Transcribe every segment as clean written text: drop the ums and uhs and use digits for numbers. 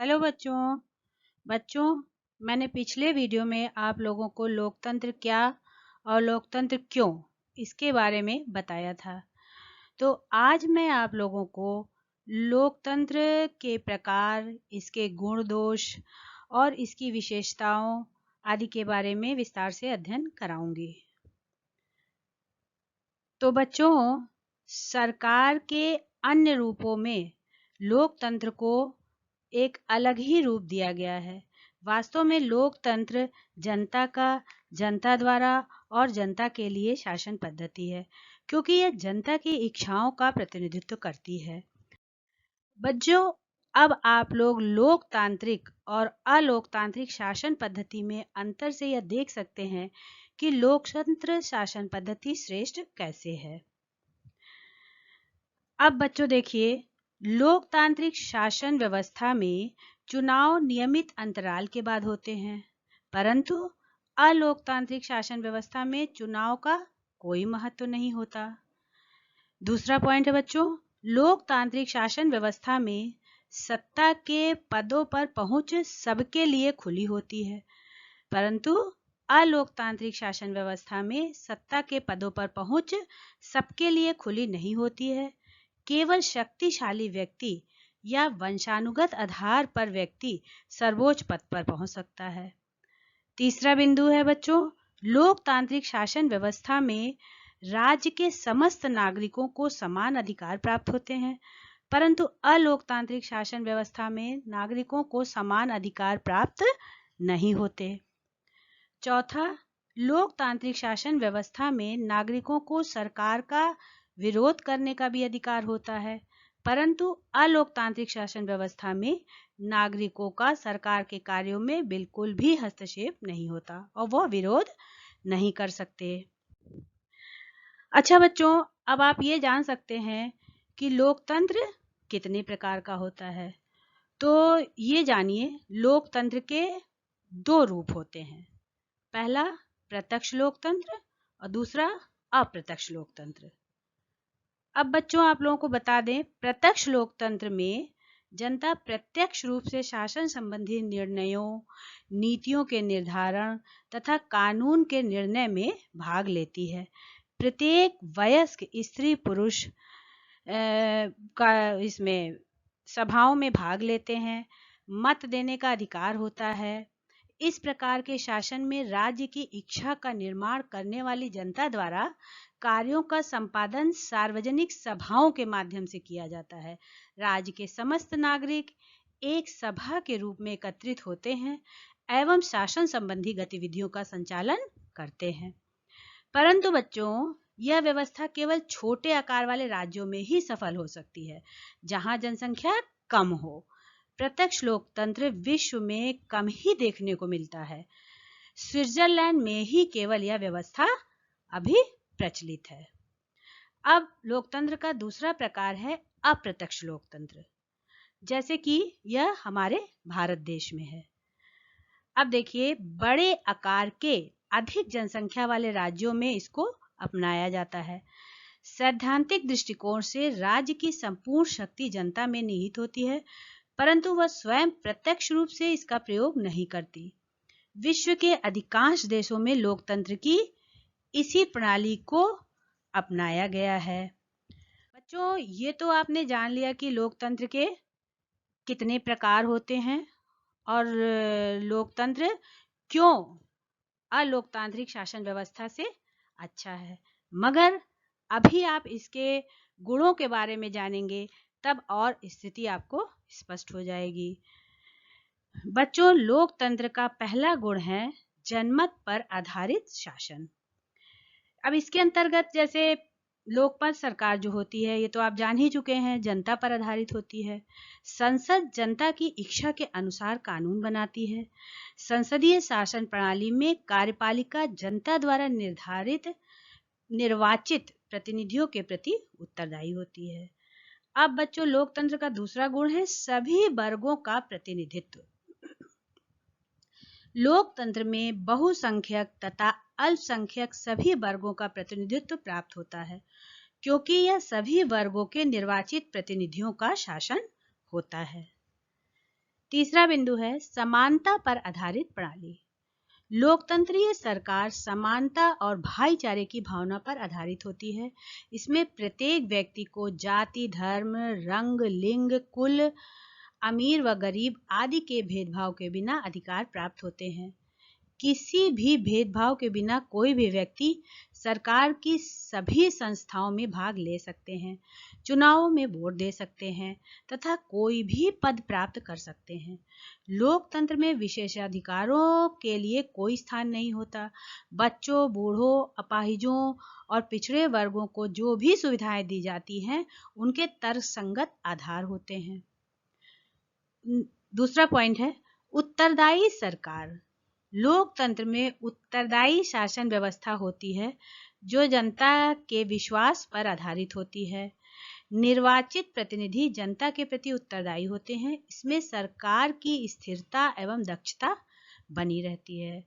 Hello बच्चों। बच्चों, मैंने पिछले वीडियो में आप लोगों को लोकतंत्र क्या और लोकतंत्र क्यों इसके बारे में बताया था। तो आज मैं आप लोगों को लोकतंत्र के प्रकार, इसके गुण दोष और इसकी विशेषताओं आदि के बारे में विस्तार से अध्ययन कराऊंगी। तो बच्चों, सरकार के अन्य रूपों में लोकतंत्र को एक अलग ही रूप दिया गया है। वास्तव में लोकतंत्र जनता का, जनता द्वारा और जनता के लिए शासन पद्धति है, क्योंकि यह जनता की इच्छाओं का प्रतिनिधित्व करती है। बच्चों, अब आप लोग लोकतांत्रिक और अलोकतांत्रिक शासन पद्धति में अंतर से यह देख सकते हैं कि लोकतंत्र शासन पद्धति श्रेष्ठ कैसे है। अब बच्चों देखिए, लोकतांत्रिक शासन व्यवस्था में चुनाव नियमित अंतराल के बाद होते हैं, परंतु अलोकतांत्रिक शासन व्यवस्था में चुनाव का कोई महत्व नहीं होता। दूसरा पॉइंट है बच्चों, लोकतांत्रिक शासन व्यवस्था में सत्ता के पदों पर पहुंच सबके लिए खुली होती है, परंतु अलोकतांत्रिक शासन व्यवस्था में सत्ता के पदों पर पहुंच सबके लिए खुली नहीं होती है। केवल शक्तिशाली व्यक्ति या वंशानुगत आधार पर व्यक्ति सर्वोच्च पद पर पहुंच सकता है। तीसरा बिंदु है बच्चों, लोकतांत्रिक शासन व्यवस्था में राज्य के समस्त नागरिकों को समान अधिकार प्राप्त होते हैं, परंतु अलोकतांत्रिक शासन व्यवस्था में नागरिकों को समान अधिकार प्राप्त नहीं होते। चौथा, लोकतांत्रिक शासन व्यवस्था में नागरिकों को सरकार का विरोध करने का भी अधिकार होता है, परंतु अलोकतांत्रिक शासन व्यवस्था में नागरिकों का सरकार के कार्यों में बिल्कुल भी हस्तक्षेप नहीं होता और वह विरोध नहीं कर सकते। अच्छा बच्चों, अब आप ये जान सकते हैं कि लोकतंत्र कितने प्रकार का होता है। तो ये जानिए, लोकतंत्र के दो रूप होते हैं। पहला प्रत्यक्ष लोकतंत्र और दूसरा अप्रत्यक्ष लोकतंत्र। अब बच्चों, आप लोगों को बता दें, प्रत्यक्ष लोकतंत्र में जनता प्रत्यक्ष रूप से शासन संबंधी निर्णयों, नीतियों के निर्धारण तथा कानून के निर्णय में भाग लेती है। प्रत्येक वयस्क स्त्री पुरुष का इसमें सभाओं में भाग लेते हैं, मत देने का अधिकार होता है। इस प्रकार के शासन में राज्य की इच्छा का निर्माण करने वाली जनता द्वारा कार्यों का संपादन सार्वजनिक सभाओं के माध्यम से किया जाता है। राज्य के समस्त नागरिक एक सभा के रूप में एकत्रित होते हैं एवं शासन संबंधी गतिविधियों का संचालन करते हैं। परंतु बच्चों, यह व्यवस्था केवल छोटे आकार वाले राज्यों में ही सफल हो सकती है, जहां जनसंख्या कम हो। प्रत्यक्ष लोकतंत्र विश्व में कम ही देखने को मिलता है। स्विट्जरलैंड में ही केवल यह व्यवस्था अभी प्रचलित है। अब लोकतंत्र का दूसरा प्रकार है अप्रत्यक्ष लोकतंत्र, जैसे कि यह हमारे भारत देश में है। अब देखिए, बड़े आकार के अधिक जनसंख्या वाले राज्यों में इसको अपनाया जाता है। सैद्धांतिक दृष्टिकोण से राज्य की संपूर्ण शक्ति जनता में निहित होती है, परंतु वह स्वयं प्रत्यक्ष रूप से इसका प्रयोग नहीं करती। विश्व के अधिकांश देशों में लोकतंत्र की इसी प्रणाली को अपनाया गया है। बच्चों, ये तो आपने जान लिया कि लोकतंत्र के कितने प्रकार होते हैं और लोकतंत्र क्यों अलोकतांत्रिक शासन व्यवस्था से अच्छा है। मगर अभी आप इसके गुणों के बारे में जानेंगे, तब और स्थिति आपको स्पष्ट हो जाएगी। बच्चों, लोकतंत्र का पहला गुण है जनमत पर आधारित शासन। अब इसके अंतर्गत जैसे लोकमत सरकार जो होती है, ये तो आप जान ही चुके हैं, जनता पर आधारित होती है। संसद जनता की इच्छा के अनुसार कानून बनाती है। संसदीय शासन प्रणाली में कार्यपालिका जनता द्वारा निर्वाचित प्रतिनिधियों के प्रति उत्तरदायी होती है। अब बच्चों, लोकतंत्र का दूसरा गुण है सभी वर्गों का प्रतिनिधित्व। लोकतंत्र में बहुसंख्यक तथा अल्पसंख्यक सभी वर्गों का प्रतिनिधित्व प्राप्त होता है, क्योंकि यह सभी वर्गों के निर्वाचित प्रतिनिधियों का शासन होता है। तीसरा बिंदु है समानता पर आधारित प्रणाली। लोकतंत्रीय सरकार समानता और भाईचारे की भावना पर आधारित होती है। इसमें प्रत्येक व्यक्ति को जाति, धर्म, रंग, लिंग, कुल, अमीर व गरीब आदि के भेदभाव के बिना अधिकार प्राप्त होते हैं। किसी भी भेदभाव के बिना कोई भी व्यक्ति सरकार की सभी संस्थाओं में भाग ले सकते हैं, चुनावों में वोट दे सकते हैं तथा कोई भी पद प्राप्त कर सकते हैं। लोकतंत्र में विशेषाधिकारों के लिए कोई स्थान नहीं होता। बच्चों, बूढ़ों, अपाहिजों और पिछड़े वर्गों को जो भी सुविधाएं दी जाती हैं, उनके तर्कसंगत आधार होते हैं। दूसरा पॉइंट है उत्तरदायी सरकार। लोकतंत्र में उत्तरदायी शासन व्यवस्था होती है जो जनता के विश्वास पर आधारित होती है। निर्वाचित प्रतिनिधि जनता के प्रति उत्तरदायी होते हैं। इसमें सरकार की स्थिरता एवं दक्षता बनी रहती है।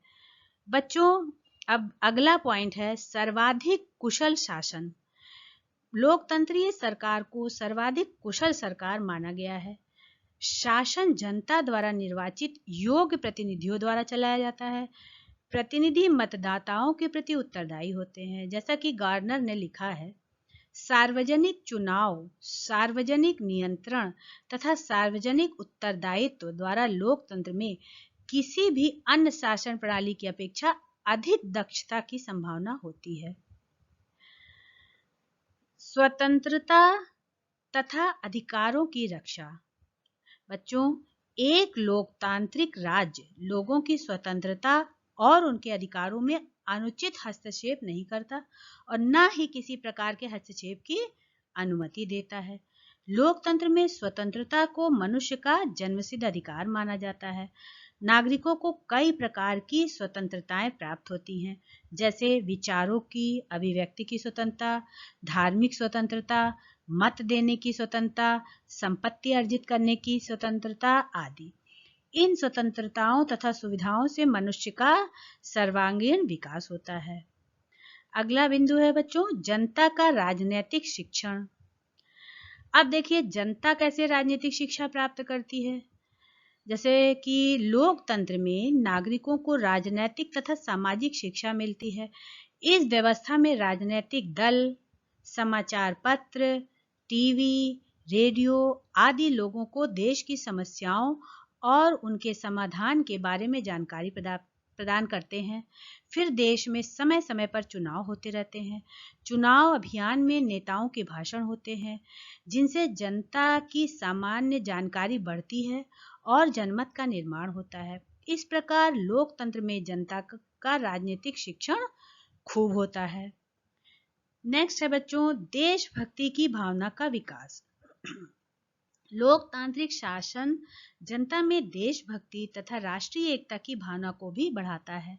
बच्चों, अब अगला पॉइंट है सर्वाधिक कुशल शासन। लोकतंत्रीय सरकार को सर्वाधिक कुशल सरकार माना गया है। शासन जनता द्वारा निर्वाचित योग्य प्रतिनिधियों द्वारा चलाया जाता है। प्रतिनिधि मतदाताओं के प्रति उत्तरदायी होते हैं। जैसा कि गार्नर ने लिखा है, सार्वजनिक चुनाव, सार्वजनिक नियंत्रण तथा सार्वजनिक उत्तरदायित्व द्वारा लोकतंत्र में किसी भी अन्य शासन प्रणाली की अपेक्षा अधिक दक्षता की संभावना होती है। स्वतंत्रता तथा अधिकारों की रक्षा। बच्चों, एक लोकतांत्रिक राज्य लोगों की स्वतंत्रता और उनके अधिकारों में अनुचित हस्तक्षेप नहीं करता और न ही किसी प्रकार के हस्तक्षेप की अनुमति देता है। लोकतंत्र में स्वतंत्रता को मनुष्य का जन्मसिद्ध अधिकार माना जाता है। नागरिकों को कई प्रकार की स्वतंत्रताएं प्राप्त होती हैं, जैसे विचारों की अभिव्यक्ति की स्वतंत्रता, धार्मिक स्वतंत्रता, मत देने की स्वतंत्रता, संपत्ति अर्जित करने की स्वतंत्रता आदि। इन स्वतंत्रताओं तथा सुविधाओं से मनुष्य का सर्वांगीण विकास होता है। अगला बिंदु है बच्चों जनता का राजनीतिक शिक्षण। अब देखिए जनता कैसे राजनीतिक शिक्षा प्राप्त करती है। जैसे कि लोकतंत्र में नागरिकों को राजनीतिक तथा सामाजिक शिक्षा मिलती है। इस व्यवस्था में राजनीतिक दल, समाचार पत्र, टीवी, रेडियो आदि लोगों को देश की समस्याओं और उनके समाधान के बारे में जानकारी प्रदान करते हैं। फिर देश में समय समय पर चुनाव होते रहते हैं। चुनाव अभियान में नेताओं के भाषण होते हैं, जिनसे जनता की सामान्य जानकारी बढ़ती है और जनमत का निर्माण होता है। इस प्रकार लोकतंत्र में जनता का राजनीतिक शिक्षण खूब होता है। नेक्स्ट है बच्चों देशभक्ति की भावना का विकास। लोकतांत्रिक शासन जनता में देशभक्ति तथा राष्ट्रीय एकता की भावना को भी बढ़ाता है।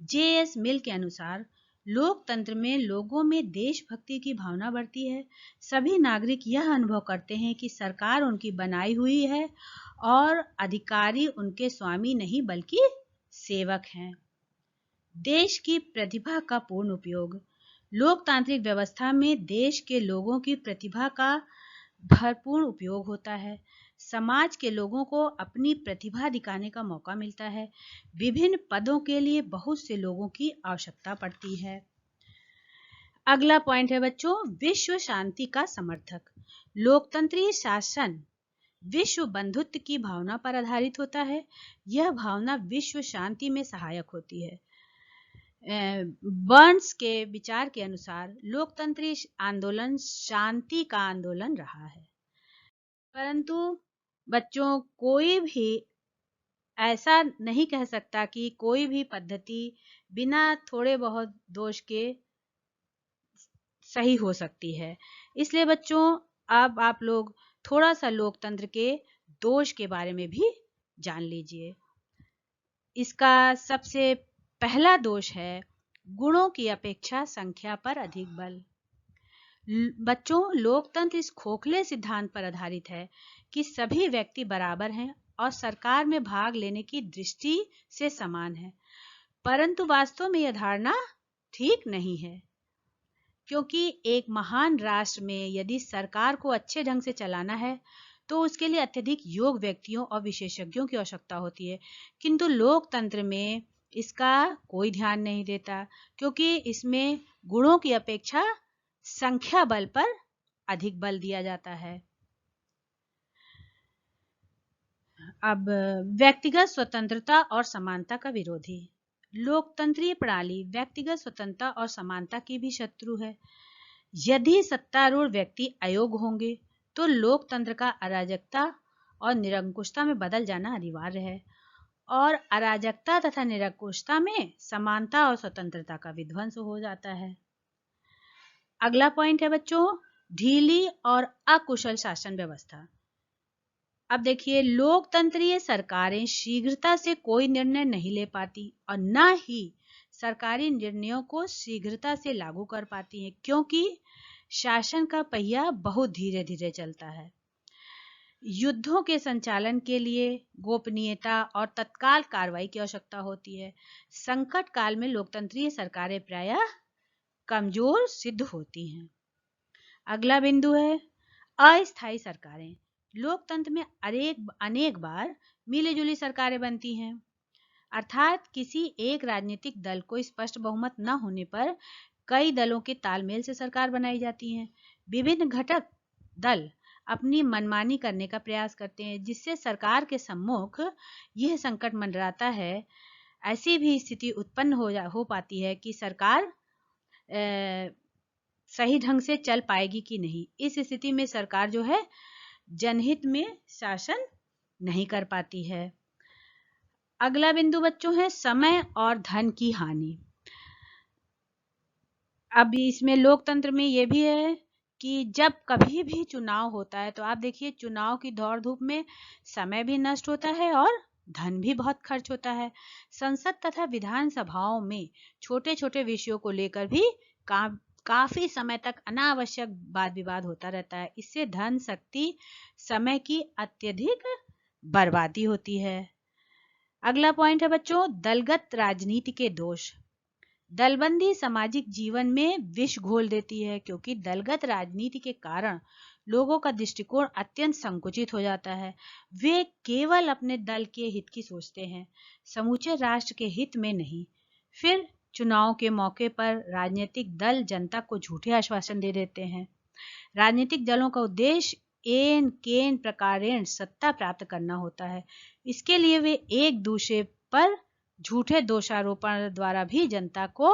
जे.एस. मिल के अनुसार लोकतंत्र में लोगों में देशभक्ति की भावना बढ़ती है। सभी नागरिक यह अनुभव करते हैं कि सरकार उनकी बनाई हुई है और अधिकारी उनके स्वामी नहीं बल्कि सेवक हैं। देश की प्रतिभा का पूर्ण उपयोग। लोकतांत्रिक व्यवस्था में देश के लोगों की प्रतिभा का भरपूर उपयोग होता है। समाज के लोगों को अपनी प्रतिभा दिखाने का मौका मिलता है। विभिन्न पदों के लिए बहुत से लोगों की आवश्यकता पड़ती है। अगला पॉइंट है बच्चों विश्व शांति का समर्थक। लोकतंत्रीय शासन विश्व बंधुत्व की भावना पर आधारित होता है। यह भावना विश्व शांति में सहायक होती है। बर्न्स के विचार के अनुसार लोकतंत्रीय आंदोलन शांति का आंदोलन रहा है। परंतु बच्चों कोई भी ऐसा नहीं कह सकता कि कोई भी पद्धति बिना थोड़े बहुत दोष के सही हो सकती है। इसलिए बच्चों अब आप लोग थोड़ा सा लोकतंत्र के दोष के बारे में भी जान लीजिए। इसका सबसे पहला दोष है गुणों की अपेक्षा संख्या पर अधिक बल। बच्चों लोकतंत्र इस खोखले सिद्धांत पर आधारित है कि सभी व्यक्ति बराबर हैं और सरकार में भाग लेने की दृष्टि से समान है, परंतु वास्तव में यह धारणा ठीक नहीं है, क्योंकि एक महान राष्ट्र में यदि सरकार को अच्छे ढंग से चलाना है तो उसके लिए अत्यधिक योग्य व्यक्तियों और विशेषज्ञों की आवश्यकता होती है, किंतु लोकतंत्र में इसका कोई ध्यान नहीं देता, क्योंकि इसमें गुणों की अपेक्षा संख्या बल पर अधिक बल दिया जाता है। अब व्यक्तिगत स्वतंत्रता और समानता का विरोधी। लोकतंत्रीय प्रणाली व्यक्तिगत स्वतंत्रता और समानता की भी शत्रु है। यदि सत्तारूढ़ व्यक्ति अयोग्य होंगे तो लोकतंत्र का अराजकता और निरंकुशता में बदल जाना अनिवार्य है, और अराजकता तथा निरंकुशता में समानता और स्वतंत्रता का विध्वंस हो जाता है। अगला पॉइंट है बच्चों, ढीली और अकुशल शासन व्यवस्था। अब देखिए, लोकतंत्रीय सरकारें शीघ्रता से कोई निर्णय नहीं ले पाती और न ही सरकारी निर्णयों को शीघ्रता से लागू कर पाती हैं, क्योंकि शासन का पहिया बहुत धीरे धीरे चलता है। युद्धों के संचालन के लिए गोपनीयता और तत्काल कार्रवाई की आवश्यकता होती है। संकट काल में लोकतंत्रीय सरकारें प्रायः कमजोर सिद्ध होती हैं। अगला बिंदु है अस्थायी सरकारें। लोकतंत्र में अनेक बार मिलीजुली सरकारें बनती हैं, अर्थात किसी एक राजनीतिक दल को स्पष्ट बहुमत न होने पर कई दलों के तालमेल से सरकार बनाई जाती है। विभिन्न घटक दल अपनी मनमानी करने का प्रयास करते हैं, जिससे सरकार के सम्मुख यह संकट मंडराता है। ऐसी भी स्थिति उत्पन्न हो पाती है कि सरकार सही ढंग से चल पाएगी कि नहीं। इस स्थिति में सरकार जो है जनहित में शासन नहीं कर पाती है। अगला बिंदु बच्चों है समय और धन की हानि। अब इसमें लोकतंत्र में ये भी है कि जब कभी भी चुनाव होता है तो आप देखिए, चुनाव की दौड़ धूप में समय भी नष्ट होता है और धन भी बहुत खर्च होता है। संसद तथा विधानसभाओं में छोटे छोटे विषयों को लेकर भी काफी समय तक अनावश्यक वाद विवाद होता रहता है। इससे धन, शक्ति, समय की अत्यधिक बर्बादी होती है। अगला पॉइंट है बच्चों, दलगत राजनीति के दोष। दलबंदी सामाजिक जीवन में विष घोल देती है, क्योंकि दलगत राजनीति के कारण लोगों का दृष्टिकोण अत्यंत संकुचित हो जाता है। वे केवल अपने दल के हित की सोचते हैं, समूचे राष्ट्र के हित में नहीं। फिर चुनाव के मौके पर राजनीतिक दल जनता को झूठे आश्वासन दे देते हैं। राजनीतिक दलों का उद्देश्य एन केन प्रकारेण सत्ता प्राप्त करना होता है। इसके लिए वे एक दूसरे पर झूठे दोषारोपण द्वारा भी जनता को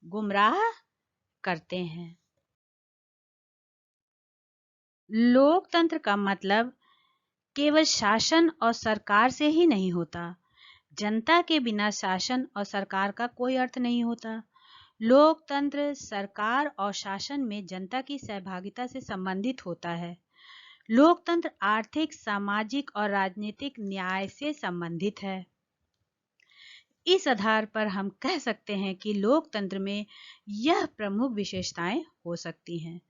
गुमराह करते हैं। लोकतंत्र का मतलब केवल शासन और सरकार से ही नहीं होता। जनता के बिना शासन और सरकार का कोई अर्थ नहीं होता। लोकतंत्र सरकार और शासन में जनता की सहभागिता से संबंधित होता है। लोकतंत्र आर्थिक, सामाजिक और राजनीतिक न्याय से संबंधित है। इस आधार पर हम कह सकते हैं कि लोकतंत्र में यह प्रमुख विशेषताएं हो सकती हैं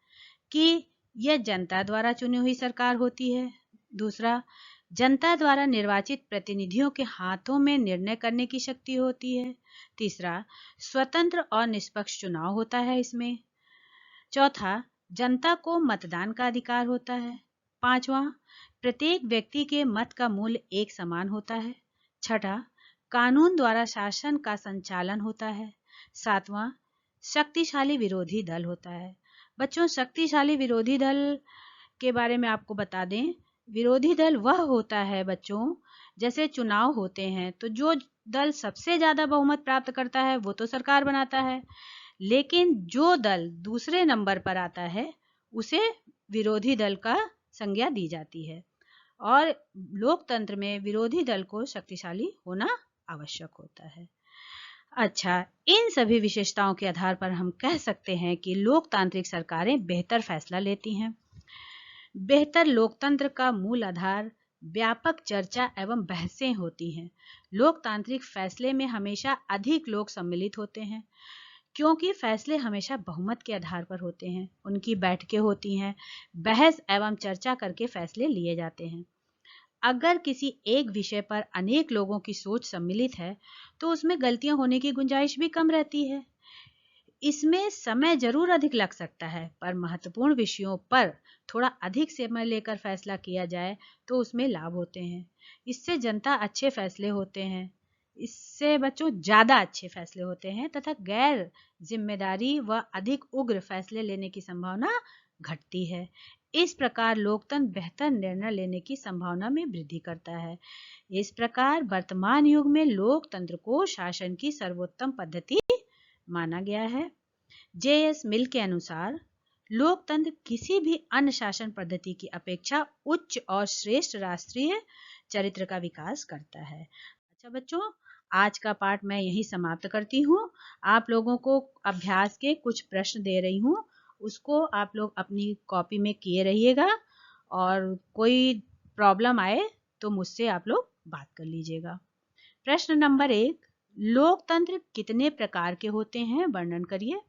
कि यह जनता द्वारा चुनी हुई सरकार होती है। दूसरा, जनता द्वारा निर्वाचित प्रतिनिधियों के हाथों में निर्णय करने की शक्ति होती है। तीसरा, स्वतंत्र और निष्पक्ष चुनाव होता है इसमें। चौथा, जनता को मतदान का अधिकार होता है। पांचवा, प्रत्येक व्यक्ति के मत का मूल्य एक समान होता है। छठा, कानून द्वारा शासन का संचालन होता है। सातवां, शक्तिशाली विरोधी दल होता है। बच्चों, शक्तिशाली विरोधी दल के बारे में आपको बता दें, विरोधी दल वह होता है बच्चों, जैसे चुनाव होते हैं तो जो दल सबसे ज्यादा बहुमत प्राप्त करता है वो तो सरकार बनाता है, लेकिन जो दल दूसरे नंबर पर आता है उसे विरोधी दल का संज्ञा दी जाती है, और लोकतंत्र में विरोधी दल को शक्तिशाली होना आवश्यक होता है। अच्छा, इन सभी विशेषताओं के आधार पर हम कह सकते हैं कि लोकतांत्रिक सरकारें बेहतर फैसला लेती हैं। बेहतर लोकतंत्र का मूल आधार व्यापक चर्चा एवं बहसें होती हैं। लोकतांत्रिक फैसले में हमेशा अधिक लोग सम्मिलित होते हैं, क्योंकि फैसले हमेशा बहुमत के आधार पर होते हैं। उनकी बैठकें होती हैं, बहस एवं चर्चा करके फैसले लिए जाते हैं। अगर किसी एक विषय पर अनेक लोगों की सोच सम्मिलित है तो उसमें गलतियां होने की गुंजाइश भी कम रहती है। इसमें समय जरूर अधिक लग सकता है, पर महत्वपूर्ण विषयों पर थोड़ा अधिक समय लेकर फैसला किया जाए तो उसमें लाभ होते हैं। इससे जनता अच्छे फैसले होते हैं, इससे बच्चों ज़्यादा अच्छे फैसले होते हैं तथा गैर जिम्मेदारी व अधिक उग्र फैसले लेने की संभावना घटती है। इस प्रकार लोकतंत्र बेहतर निर्णय लेने की संभावना में वृद्धि करता है। इस प्रकार वर्तमान युग में लोकतंत्र को शासन की सर्वोत्तम पद्धति माना गया है। जे.एस. मिल के अनुसार लोकतंत्र किसी भी अन्य शासन पद्धति की अपेक्षा उच्च और श्रेष्ठ राष्ट्रीय चरित्र का विकास करता है। अच्छा बच्चों, आज का पाठ मैं यही समाप्त करती हूँ। आप लोगों को अभ्यास के कुछ प्रश्न दे रही हूँ, उसको आप लोग अपनी कॉपी में किए रहिएगा और कोई प्रॉब्लम आए तो मुझसे आप लोग बात कर लीजिएगा। प्रश्न नंबर 1, लोकतंत्र कितने प्रकार के होते हैं, वर्णन करिए।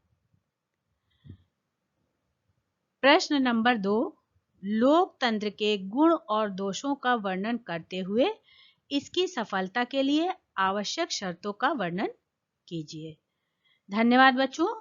प्रश्न नंबर 2, लोकतंत्र के गुण और दोषों का वर्णन करते हुए इसकी सफलता के लिए आवश्यक शर्तों का वर्णन कीजिए। धन्यवाद बच्चों।